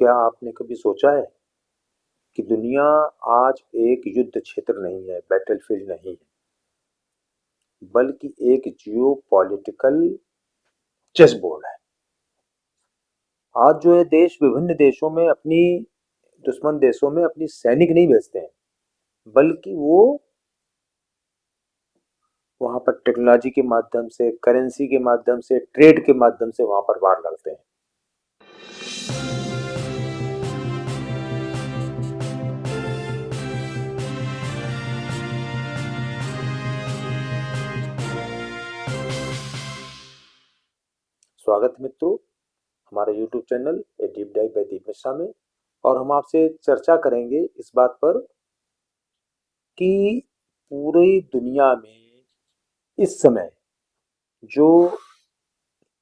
क्या आपने कभी सोचा है कि दुनिया आज एक युद्ध क्षेत्र नहीं है, बैटलफील्ड नहीं है, बल्कि एक जियो पॉलिटिकल चेस बोर्ड है। आज जो है देश विभिन्न देशों में अपनी दुश्मन देशों में अपनी सैनिक नहीं भेजते हैं, बल्कि वो वहां पर टेक्नोलॉजी के माध्यम से, करेंसी के माध्यम से, ट्रेड के माध्यम से वहां पर वार लड़ते हैं। स्वागत है मित्रों, हमारे YouTube channel a deep dive by Deep Mishra में। और हम आपसे चर्चा करेंगे इस बात पर कि पूरी दुनिया में इस समय जो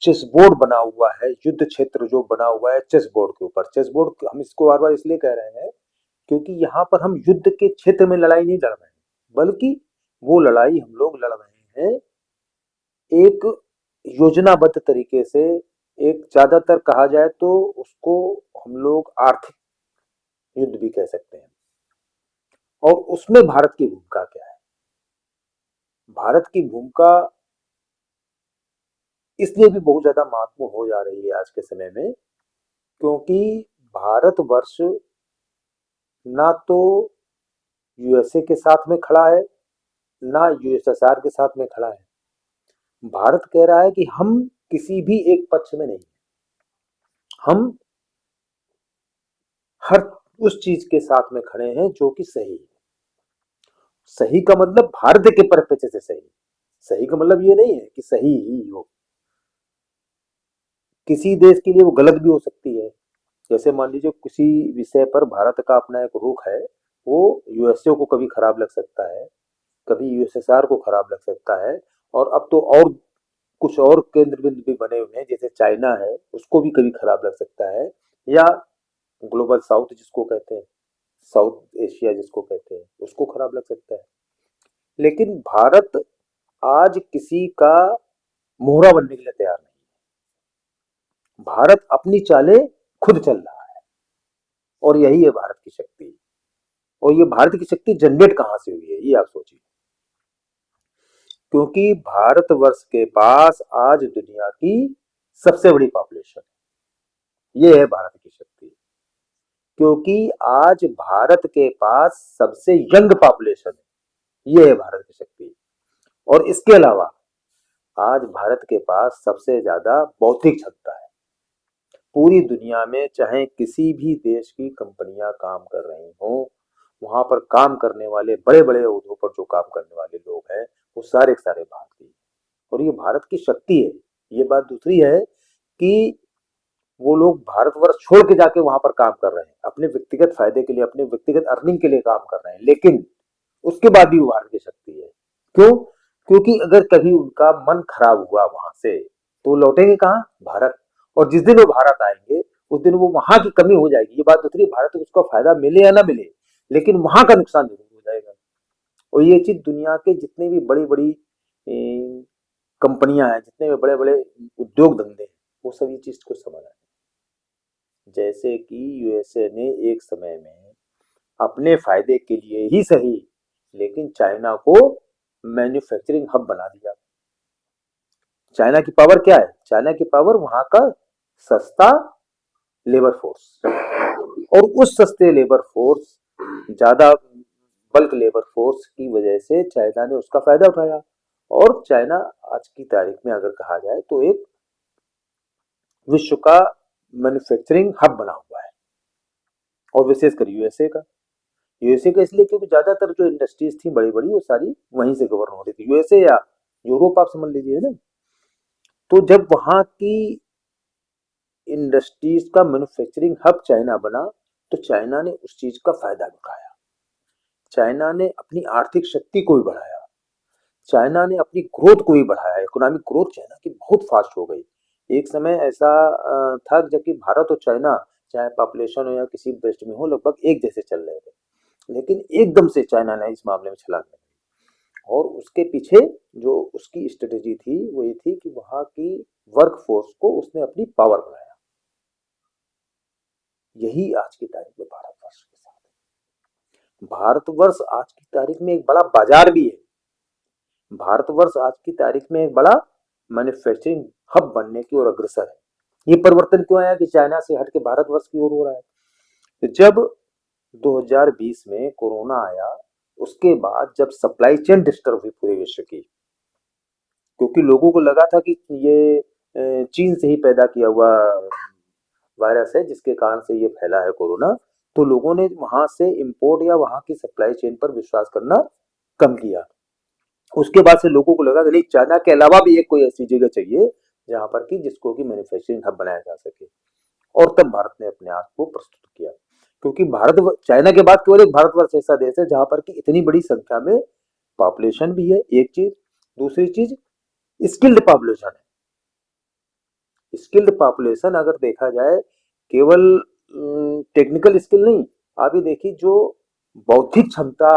चेस बोर्ड बना हुआ है, युद्ध क्षेत्र जो बना हुआ है चेस बोर्ड के ऊपर। चेस बोर्ड हम इसको बार बार इसलिए कह रहे हैं क्योंकि यहाँ पर हम युद्ध के क्षेत्र में लड़ाई नहीं लड़ रहे हैं, बल्कि वो लड़ाई हम लोग लड़ रहे हैं एक योजनाबद्ध तरीके से। एक ज्यादातर कहा जाए तो उसको हम लोग आर्थिक युद्ध भी कह सकते हैं। और उसमें भारत की भूमिका क्या है? भारत की भूमिका इसलिए भी बहुत ज्यादा महत्वपूर्ण हो जा रही है आज के समय में, क्योंकि भारतवर्ष ना तो यूएसए के साथ में खड़ा है, ना यूएसएसआर के साथ में खड़ा है। भारत कह रहा है कि हम किसी भी एक पक्ष में नहीं, हम हर उस चीज के साथ में खड़े हैं जो कि सही है। सही का मतलब भारत के परिप्रेक्ष्य से सही। सही का मतलब ये नहीं है कि सही ही हो, किसी देश के लिए वो गलत भी हो सकती है। जैसे मान लीजिए किसी विषय पर भारत का अपना एक रुख है, वो यूएसए को कभी खराब लग सकता है, कभी यूएसएसआर को खराब लग सकता है। और अब तो और कुछ और केंद्र बिंदु भी बने हुए हैं, जैसे चाइना है, उसको भी कभी खराब लग सकता है, या ग्लोबल साउथ जिसको कहते हैं, साउथ एशिया जिसको कहते हैं, उसको खराब लग सकता है। लेकिन भारत आज किसी का मोहरा बनने के लिए तैयार नहीं। भारत अपनी चालें खुद चल रहा है, और यही है भारत की शक्ति। और ये भारत की शक्ति जनरेट कहां से हुई है, ये आप सोचिए। क्योंकि भारतवर्ष के पास आज दुनिया की सबसे बड़ी पॉपुलेशन है, ये है भारत की शक्ति। क्योंकि आज भारत के पास सबसे यंग पॉपुलेशन है, ये है भारत की शक्ति। और इसके अलावा आज भारत के पास सबसे ज्यादा बौद्धिक क्षमता है। पूरी दुनिया में चाहे किसी भी देश की कंपनियां काम कर रही हो, वहां पर काम करने वाले बड़े बड़े ओहदों पर जो काम करने वाले लोग हैं, वो सारे के सारे भारतीय। और ये भारत की शक्ति है। ये बात दूसरी है कि वो लोग भारतवर्ष छोड़ के जाके वहां पर काम कर रहे हैं, अपने व्यक्तिगत फायदे के लिए, अपने व्यक्तिगत अर्निंग के लिए काम कर रहे हैं, लेकिन उसके बाद भी वो भारत की शक्ति है। क्यों? क्योंकि अगर कभी उनका मन खराब हुआ वहां से, तो लौटेंगे कहाँ? भारत। और जिस दिन वो भारत आएंगे, उस दिन वो वहां की कमी हो जाएगी। ये बात दूसरी, भारत को उसका फायदा मिले या ना मिले, लेकिन वहां का नुकसान जरूर हो जाएगा। और ये चीज दुनिया के जितने भी बड़ी बड़ी कंपनियां हैं, जितने भी बड़े बड़े उद्योग धंधे हैं, वो सब ये चीज को समझ आए। जैसे कि यूएसए ने एक समय में अपने फायदे के लिए ही सही, लेकिन चाइना को मैन्युफैक्चरिंग हब बना दिया। चाइना की पावर क्या है? चाइना की पावर वहां का सस्ता लेबर फोर्स। और उस सस्ते लेबर फोर्स, ज्यादा बल्क लेबर फोर्स की वजह से चाइना ने उसका फायदा उठाया। और चाइना आज की तारीख में अगर कहा जाए तो एक विश्व का मैन्युफैक्चरिंग हब बना हुआ है, और विशेषकर यूएसए का। यूएसए का इसलिए क्योंकि ज्यादातर जो इंडस्ट्रीज थी बड़ी बड़ी, वो सारी वहीं से गवर्न हो रही थी। यूएसए या यूरोप आप समझ लीजिए ना। तो जब वहां की इंडस्ट्रीज का मैन्युफैक्चरिंग हब चाइना बना, तो चाइना ने उस चीज का फायदा उठाया। चाइना ने अपनी आर्थिक शक्ति को भी बढ़ाया, चाइना ने अपनी ग्रोथ को भी बढ़ाया। इकोनॉमिक ग्रोथ चाइना की बहुत फास्ट हो गई। एक समय ऐसा था जबकि भारत और चाइना, चाहे पॉपुलेशन हो या किसी दृष्टि में हो, लगभग एक जैसे चल रहे थे। लेकिन एकदम से चाइना ने इस मामले में छलांग लगाई। और उसके पीछे जो उसकी स्ट्रेटेजी थी वो ये थी कि वहां की वर्क फोर्स को उसने अपनी पावर बनाया। यही आज की तारीख में भारतवर्ष के साथ है। भारतवर्ष आज की तारीख में एक बड़ा बाजार भी है। भारतवर्ष आज की तारीख में एक बड़ा मैन्युफैक्चरिंग हब बनने की ओर अग्रसर है। ये परिवर्तन क्यों आया कि चाइना से हट के भारतवर्ष की ओर हो रहा है? तो जब 2020 में कोरोना आया, उसके बाद जब सप्लाई चेन डिस्टर्ब हुई पूरे विश्व की, क्योंकि लोगों को लगा था कि ये चीन से ही पैदा किया हुआ वायरस है जिसके कारण से ये फैला है कोरोना, तो लोगों ने वहां से इंपोर्ट या वहां की सप्लाई चेन पर विश्वास करना कम किया। उसके बाद से लोगों को लगा कि नहीं, चाइना के अलावा भी एक कोई ऐसी जगह चाहिए जहां पर कि जिसको कि मैन्युफैक्चरिंग हब बनाया जा सके, और तब भारत ने अपने आप को प्रस्तुत किया। क्योंकि भारत, चाइना के बाद केवल एक भारतवर्ष ऐसा देश है जहां पर कि इतनी बड़ी संख्या में पॉपुलेशन भी है, एक चीज। दूसरी चीज, स्किल्ड पॉपुलेशन है। स्किल्ड पॉपुलेशन अगर देखा जाए, केवल टेक्निकल स्किल नहीं, आप ये देखिए जो बौद्धिक क्षमता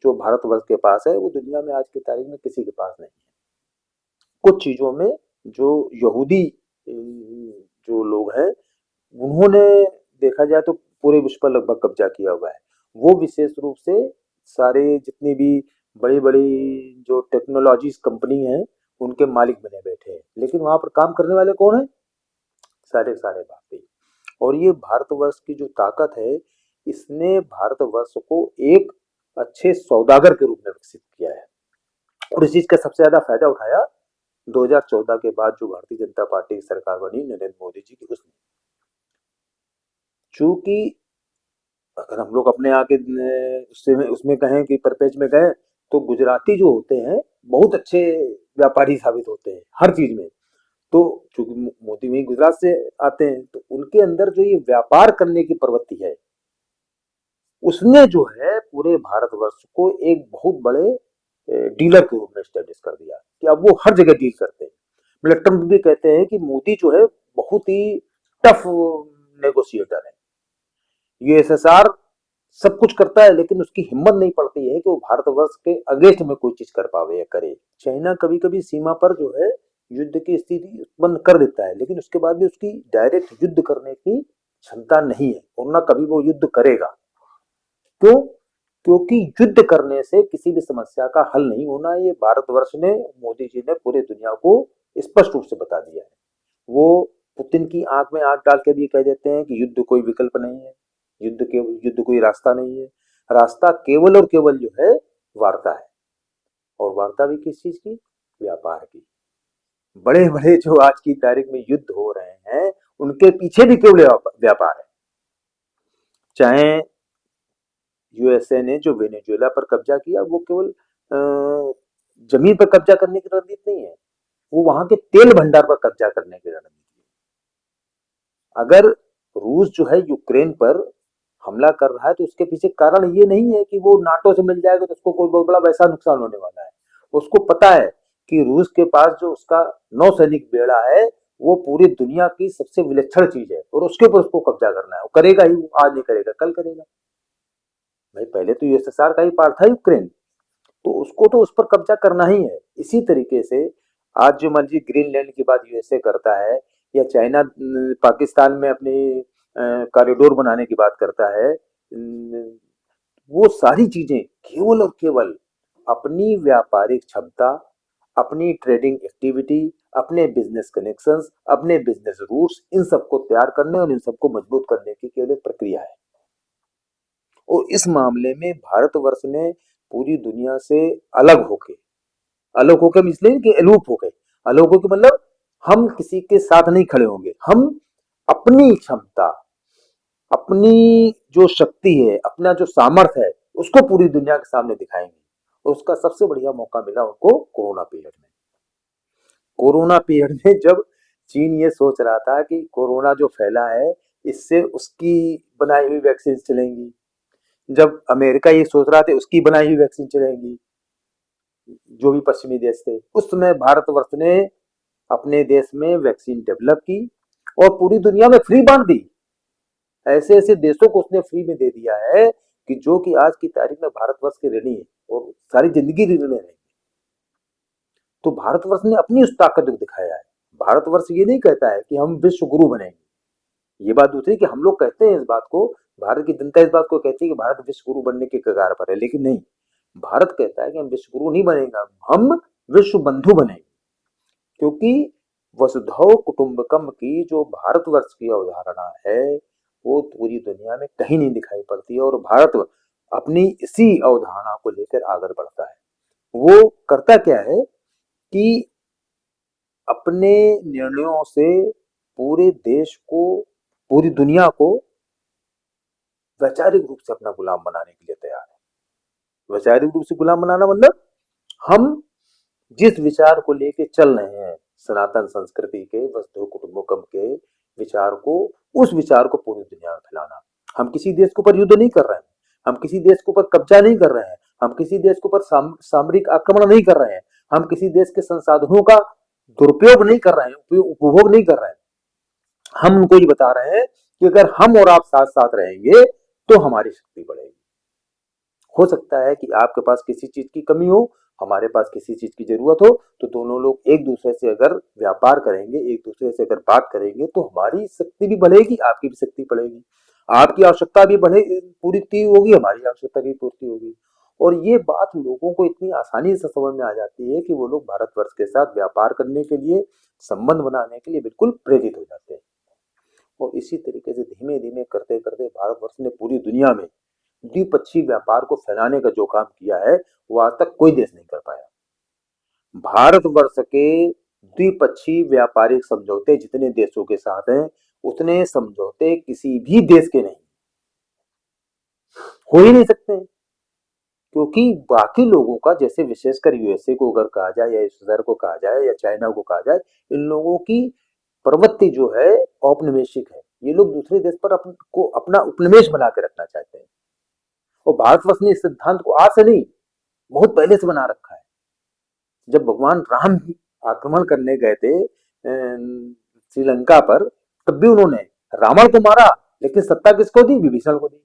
जो भारतवर्ष के पास है वो दुनिया में आज की तारीख में किसी के पास नहीं है। कुछ चीजों में जो यहूदी जो लोग हैं उन्होंने देखा जाए तो पूरे विश्व पर लगभग कब्जा किया हुआ है। वो विशेष रूप से सारे जितनी भी बड़ी बड़ी जो टेक्नोलॉजीज कंपनी हैं उनके मालिक बने बैठे हैं, लेकिन वहां पर काम करने वाले कौन है? सारे सारे भारतीय। और ये भारतवर्ष की जो ताकत है, इसने भारतवर्ष को एक अच्छे सौदागर के रूप में विकसित किया है, और इस चीज का सबसे ज्यादा फायदा उठाया 2014 के बाद जो भारतीय जनता पार्टी की सरकार बनी नरेंद्र मोदी जी की, उसने। चूंकि अगर हम लोग अपने आगे उसमें कहें कि परपेच में गए, तो गुजराती जो होते हैं बहुत अच्छे व्यापारी साबित होते हैं हर चीज में। तो चूंकि मोदी वही गुजरात से आते हैं, तो उनके अंदर जो ये व्यापार करने की प्रवृत्ति है, उसने जो है पूरे भारतवर्ष को एक बहुत बड़े डीलर के रूप में स्टेब्लिश कर दिया कि अब वो हर जगह डील करते हैं। मतलब ट्रम्प भी कहते हैं कि मोदी जो है बहुत ही टफ नेगोशिएटर है। यूएसएसआर सब कुछ करता है, लेकिन उसकी हिम्मत नहीं पड़ती है कि वो भारतवर्ष के अगेंस्ट में कोई चीज कर पावे या करे। चाइना कभी कभी सीमा पर जो है युद्ध की स्थिति उत्पन्न कर देता है, लेकिन उसके बाद भी उसकी डायरेक्ट युद्ध करने की क्षमता नहीं है, और ना कभी वो युद्ध करेगा। क्यों? क्योंकि युद्ध करने से किसी भी समस्या का हल नहीं होना, ये भारतवर्ष ने, मोदी जी ने पूरे दुनिया को स्पष्ट रूप से बता दिया है। वो पुतिन की आंख में आंख डाल के भी कह देते हैं कि युद्ध कोई विकल्प नहीं है, युद्ध कोई रास्ता नहीं है। रास्ता केवल और केवल जो है वार्ता है, और वार्ता भी किस चीज की? व्यापार की। बड़े बड़े जो आज की तारीख में युद्ध हो रहे हैं उनके पीछे भी केवल व्यापार है। चाहे यूएसए ने जो वेनेजुएला पर कब्जा किया, वो केवल जमीन पर कब्जा करने की रणनीति नहीं है, वो वहां के तेल भंडार पर कब्जा करने की रणनीति है। अगर रूस जो है यूक्रेन पर हमला कर रहा है, तो उसके पीछे कारण ये नहीं है कि वो नाटो से मिल जाएगा तो उसको कोई बहुत बड़ा वैसा नुकसान होने वाला है। उसको पता है कि रूस के पास जो उसका नौसैनिक बेड़ा है वो पूरी दुनिया की सबसे विलक्षण चीज है, और उसके ऊपर उसको कब्जा करना है। वो करेगा ही, आज नहीं करेगा कल करेगा। भाई पहले तो यूएसएसआर का ही पार्ट था यूक्रेन, तो उसको तो उस पर कब्जा करना ही है। इसी तरीके से आज जो मान लीजिए ग्रीनलैंड की बात यूएसए करता है, या चाइना पाकिस्तान में अपनी कॉरिडोर बनाने की बात करता है, वो सारी चीजें केवल और केवल अपनी व्यापारिक क्षमता, अपनी ट्रेडिंग एक्टिविटी, अपने बिजनेस कनेक्शंस, अपने बिजनेस रूट्स, इन सबको तैयार करने और इन सबको मजबूत करने की केवल एक प्रक्रिया है। और इस मामले में भारतवर्ष ने पूरी दुनिया से अलग होके इसलिए कि अलूप हो गए। अलग होके मतलब हम किसी के साथ नहीं खड़े होंगे, हम अपनी क्षमता, अपनी जो शक्ति है, अपना जो सामर्थ्य है, उसको पूरी दुनिया के सामने दिखाएंगे। और उसका सबसे बढ़िया मौका मिला उनको कोरोना पीरियड में। कोरोना पीरियड में जब चीन ये सोच रहा था कि कोरोना जो फैला है इससे उसकी बनाई हुई वैक्सीन चलेंगी, जब अमेरिका ये सोच रहा था उसकी बनाई हुई वैक्सीन चलेंगी, जो भी पश्चिमी देश थे, उस समय भारतवर्ष ने अपने देश में वैक्सीन डेवलप की और पूरी दुनिया में फ्री बांट दी। ऐसे ऐसे देशों को उसने फ्री में दे दिया है कि जो कि आज की तारीख में भारतवर्ष के ऋणी है और सारी जिंदगी ऋणी रहेंगे। तो भारतवर्ष ने अपनी उस ताकत को दिखाया है। भारतवर्ष ये नहीं कहता है कि हम विश्व गुरु बनेंगे, ये बात दूसरी कि हम लोग कहते हैं इस बात को, भारत की जनता इस बात को कहती है कि भारत विश्व गुरु बनने के कगार पर है, लेकिन नहीं, भारत कहता है कि हम विश्व गुरु नहीं बनेगा, हम विश्व बंधु बनेंगे। क्योंकि वसुधैव कुटुंबकम की जो भारतवर्ष की अवधारणा है वो पूरी दुनिया में कहीं नहीं दिखाई पड़ती है, और भारत अपनी इसी अवधारणा को लेकर आगे बढ़ता है। वो करता क्या है कि अपने निर्णयों से पूरे देश को, पूरी दुनिया को वैचारिक रूप से अपना गुलाम बनाने के लिए तैयार है। वैचारिक रूप से गुलाम बनाना मतलब हम जिस विचार को लेके चल रहे हैं, सनातन संस्कृति के, वसुधैव कुटुंबकम के विचार को, उस विचार को पूरी दुनिया में फैलाना। हम किसी देश के ऊपर युद्ध नहीं कर रहे हैं, हम किसी देश के ऊपर कब्जा नहीं कर रहे हैं, हम किसी देश के ऊपर सामरिक आक्रमण नहीं कर रहे हैं, हम किसी देश के संसाधनों का दुरुपयोग नहीं कर रहे हैं, उपभोग नहीं कर रहे हैं। हम उनको ये बता रहे हैं कि अगर हम और आप साथ साथ रहेंगे तो हमारी शक्ति बढ़ेगी। हो सकता है कि आपके पास किसी चीज की कमी हो, हमारे पास किसी चीज की जरूरत हो, तो दोनों लोग एक दूसरे से अगर व्यापार करेंगे, एक दूसरे से अगर बात करेंगे, तो हमारी शक्ति भी बढ़ेगी, आपकी भी शक्ति बढ़ेगी, आपकी आवश्यकता भी बढ़े पूर्ति होगी, हमारी आवश्यकता की पूर्ति होगी। और ये बात लोगों को इतनी आसानी से समझ में आ जाती है कि वो लोग भारतवर्ष के साथ व्यापार करने के लिए, संबंध बनाने के लिए बिल्कुल प्रेरित हो जाते हैं। और इसी तरीके से धीमे धीमे करते करते भारतवर्ष ने पूरी दुनिया में द्विपक्षीय व्यापार को फैलाने का जो काम किया है वो आज तक कोई देश नहीं कर पाया। भारतवर्ष के द्विपक्षीय व्यापारिक समझौते जितने देशों के साथ हैं, उतने समझौते किसी भी देश के नहीं, हो ही नहीं सकते। क्योंकि बाकी लोगों का, जैसे विशेषकर यूएसए को अगर कहा जाए, या इसराइल को कहा जाए, या चाइना को कहा जाए, इन लोगों की प्रवृत्ति जो है औपनिवेशिक है। ये लोग दूसरे देश पर को अपना उपनिवेश बना के रखना चाहते हैं। और भारतवर्ष ने इस सिद्धांत को आज से नहीं, बहुत पहले से बना रखा है। जब भगवान राम आक्रमण करने गए थे श्रीलंका पर, तब भी उन्होंने रावण को मारा, लेकिन सत्ता किसको दी? विभीषण को दी।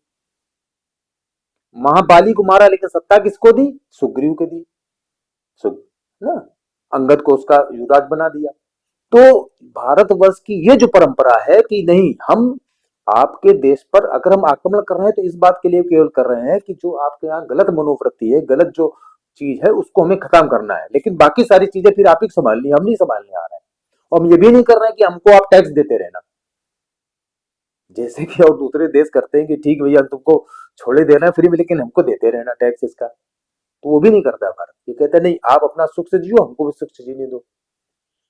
महाबाली को मारा, लेकिन सत्ता किसको दी? सुग्रीव को दी। ना, अंगद को उसका युवराज बना दिया। तो भारतवर्ष की ये जो परंपरा है कि नहीं, हम आपके देश पर अगर हम आक्रमण कर रहे हैं तो इस बात के लिए केवल कर रहे हैं कि जो आपके यहाँ गलत मनोवृत्ति है, गलत जो चीज है, उसको हमें खत्म करना है, लेकिन बाकी सारी चीजें फिर आप ही संभालनी है, हम नहीं संभालने आ रहे हैं। और हम ये भी नहीं कर रहे हैं कि हमको आप टैक्स देते रहना, जैसे कि और दूसरे देश करते हैं कि ठीक भैया तुमको छोड़े देना है फ्री में, लेकिन हमको देते रहना टैक्स इसका। तो वो भी नहीं करता भारत। ये कहता है नहीं, आप अपना सुख से जियो, हमको भी सुख से जीने दो।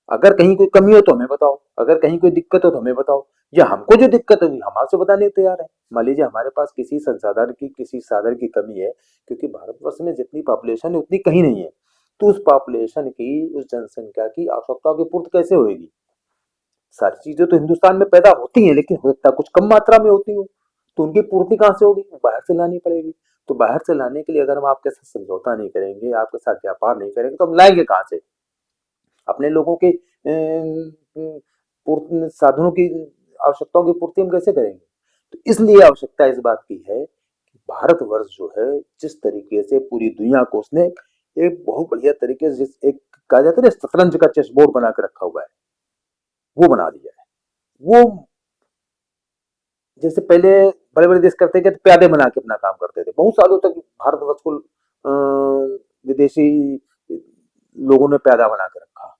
अगर कहीं कोई कमी हो तो हमें बताओ, अगर कहीं कोई दिक्कत हो तो हमें बताओ, या हमको जो दिक्कत होगी हम आपसे बताने तैयार है। मान लीजिए हमारे पास किसी संसाधन की, किसी साधन की कमी है, क्योंकि भारतवर्ष में जितनी पॉपुलेशन है उतनी कहीं नहीं है, तो उस पॉपुलेशन की, उस जनसंख्या की आवश्यकताओं की पूर्ति कैसे होगी? सारी चीजें तो हिंदुस्तान में पैदा होती हैं, लेकिन होता कुछ कम मात्रा में होती हो, तो उनकी पूर्ति कहाँ से होगी? बाहर से लानी पड़ेगी। तो बाहर से लाने के लिए अगर हम आपके साथ समझौता नहीं करेंगे, आपके साथ व्यापार नहीं करेंगे, तो हम लाएंगे कहाँ से? अपने लोगों के साधनों की, आवश्यकताओं की पूर्ति हम कैसे करेंगे? तो इसलिए आवश्यकता इस बात की है कि भारतवर्ष जो है, जिस तरीके से पूरी दुनिया को उसने एक बहुत बढ़िया तरीके से, एक कहा जाता है ना शतरंज का चेस बोर्ड बना के रखा हुआ है, वो बना दिया है। वो जैसे पहले बड़े बड़े देश करते थे, प्यादे बना के अपना काम करते थे, बहुत सालों तक भारतवर्ष को विदेशी लोगों ने प्यादा बना के रखा।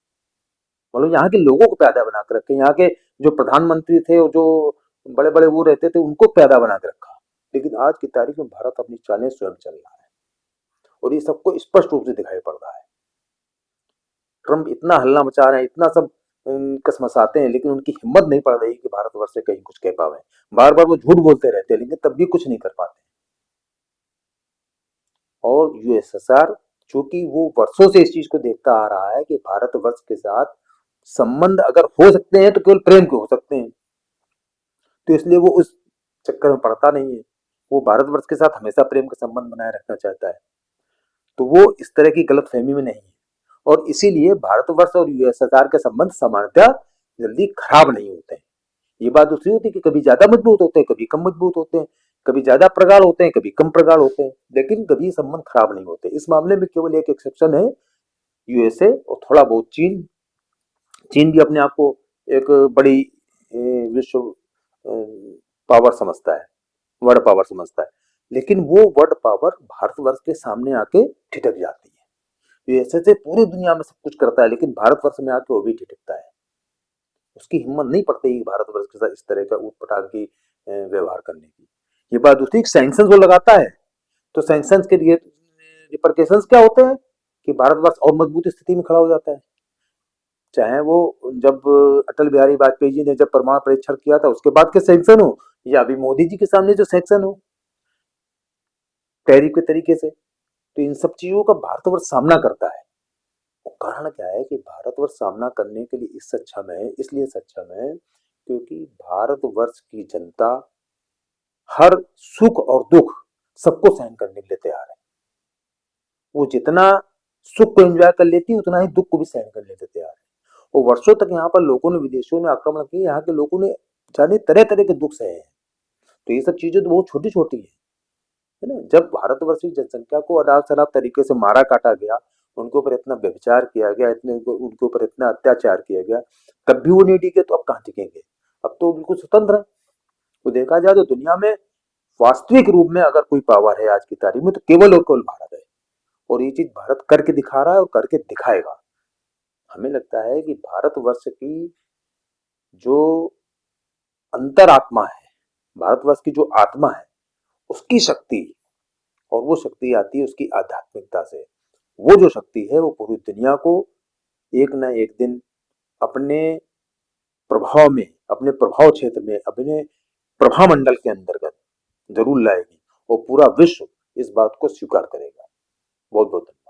मतलब यहाँ के लोगों को प्यादा बना के रखे, यहाँ के जो प्रधानमंत्री थे और जो बड़े बड़े वो रहते थे, उनको प्यादा बना के रखा। लेकिन आज की तारीख में भारत अपनी चालें स्वयं चल रहा है, और ये सबको स्पष्ट रूप से दिखाई पड़ रहा है। ट्रम्प इतना हल्ला मचा रहे हैं, इतना सब कसमसाते हैं, लेकिन उनकी हिम्मत नहीं पड़ रही कि भारतवर्ष से कहीं कुछ कह पावे। बार बार वो झूठ बोलते रहते हैं, लेकिन तब भी कुछ नहीं कर पाते। और यूएसएसआर, चूंकि वो वर्षों से इस चीज को देखता आ रहा है कि भारतवर्ष के साथ संबंध अगर हो सकते हैं तो केवल प्रेम के हो सकते हैं, तो इसलिए वो उस चक्कर में पड़ता नहीं है। वो भारतवर्ष के साथ हमेशा प्रेम का संबंध बनाए रखना चाहता है, तो वो इस तरह की गलतफहमी में नहीं है। और इसीलिए भारतवर्ष और यूएसएसआर के संबंध सामान्यतः जल्दी खराब नहीं होते हैं। ये बात दूसरी होती है कि कभी ज्यादा मजबूत होते हैं, कभी कम मजबूत होते हैं, कभी ज्यादा प्रगाढ़ होते हैं, कभी कम प्रगाढ़ होते हैं, लेकिन कभी संबंध खराब नहीं होते। इस मामले में केवल एक एक्सेप्शन है, यूएसए और थोड़ा बहुत चीन। चीन भी अपने आप को एक बड़ी विश्व पावर समझता है, वर्ड पावर समझता है, लेकिन वो वर्ड पावर भारतवर्ष के सामने आके ठिठक जाती है। ये ऐसे से पूरी दुनिया में सब कुछ करता है, लेकिन भारतवर्ष में आके वो भी ठिठकता है। उसकी हिम्मत नहीं पड़ती भारतवर्ष के साथ इस तरह का ऊटपटांग की व्यवहार करने की। ये बात दूसरी, सैंक्शन वो लगाता है तो सैंक्शन के लिए रिपरकेशंस क्या होते हैं कि भारतवर्ष और मजबूत स्थिति में खड़ा हो जाता है। चाहे वो जब अटल बिहारी वाजपेयी जी ने जब परमाणु परीक्षण किया था उसके बाद के सैंक्शन हो, या अभी मोदी जी के सामने जो सैंक्शन हो टैरिफ के तरीके से, तो इन सब चीजों का भारतवर्ष सामना करता है। कारण क्या है कि भारतवर्ष सामना करने के लिए इस सक्षम है, इसलिए सक्षम है क्योंकि भारतवर्ष की जनता हर सुख और दुख सबको सहन करने के लिए तैयार है। वो जितना सुख को एंजॉय कर लेती है उतना ही दुख को भी सहन करने के लिए तैयार है। और वर्षों तक यहाँ पर लोगों ने, विदेशियों ने आक्रमण किए, यहाँ के लोगों ने जाने तरह तरह के दुख सहे हैं। तो ये सब चीजें तो बहुत छोटी छोटी है ना। जब भारतवर्ष की जनसंख्या को अनाप शनाप तरीके से मारा काटा गया, उनके ऊपर इतना व्यभिचार किया गया, इतने उनके ऊपर इतना अत्याचार किया गया, तब भी वो नहीं टिके, तो अब कहाँ टिकेंगे। अब तो बिल्कुल स्वतंत्र है। तो देखा जाए तो दुनिया में वास्तविक रूप में अगर कोई पावर है आज की तारीख में तो केवल और केवल भारत है। और ये चीज भारत करके दिखा रहा है और करके दिखाएगा। हमें लगता है कि भारतवर्ष की जो अंतरात्मा है, भारतवर्ष की जो आत्मा है, उसकी शक्ति, और वो शक्ति आती है उसकी आध्यात्मिकता से। वो जो शक्ति है वो पूरी दुनिया को एक न एक दिन अपने प्रभाव में, अपने प्रभाव क्षेत्र में, अपने प्रभाव मंडल के अंतर्गत जरूर लाएगी और पूरा विश्व इस बात को स्वीकार करेगा। बहुत बहुत धन्यवाद।